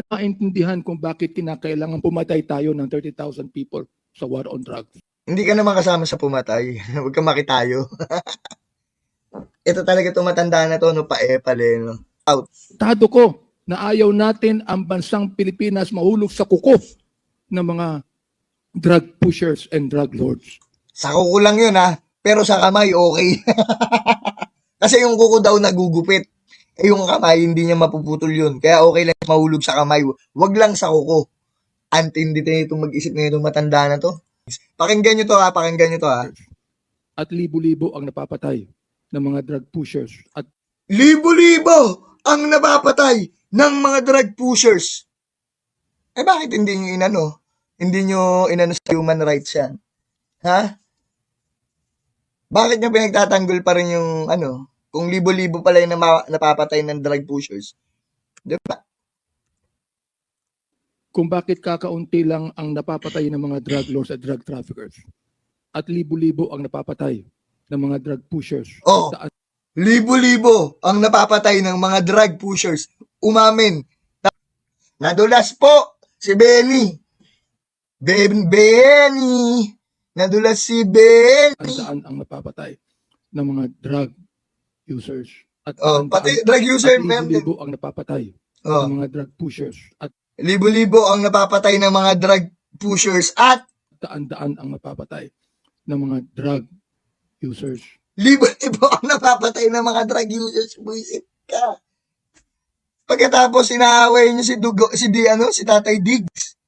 maintindihan kung bakit kinakailangan pumatay tayo ng 30,000 people sa war on drugs. Hindi ka naman kasama sa pumatay. Huwag ka makitayo. Ito talaga itong matanda na to, no? Paepal no? Out. Tado ko na ayaw natin ang bansang Pilipinas mahulog sa kuko ng mga drug pushers and drug lords. Sa kuko lang yun, ha? Pero sa kamay, okay. Kasi yung kuko daw nagugupit. Eh, yung kamay, hindi niya mapuputol yun. Kaya okay lang mahulog sa kamay. Wag lang sa kuko. Antindi na itong mag-isip na itong matanda na to. Pakinggan nyo to, ha? Pakinggan nyo to, ha? At libo-libo ang napapatay ng mga drug pushers at Libo-libo ang napapatay ng mga drug pushers. Eh bakit hindi nyo inano? Hindi nyo inano sa human rights yan? Ha? Bakit nyo pinagtatanggol pa rin yung ano? Kung libo-libo pala yung napapatay ng drug pushers. Diba? kung bakit kakaunti lang ang napapatay ng mga drug lords at drug traffickers at libo-libo ang napapatay ng mga drug pushers. Oh, libo-libo ang napapatay ng mga drug pushers. Umamin. Nadulas po si Benny. Benny. Nadulas si Benny. Daan ang napapatay ng mga drug users. At pati drug user, at libo-libo ang napapatay ng mga drug pushers. At libo-libo ang napapatay ng mga drug pushers at daan-daan ang napapatay ng mga drug users. Libo-libo ang napapatay ng mga drug users. Buisit ka. Pagkatapos inaaway niyo si Tatay Diggs.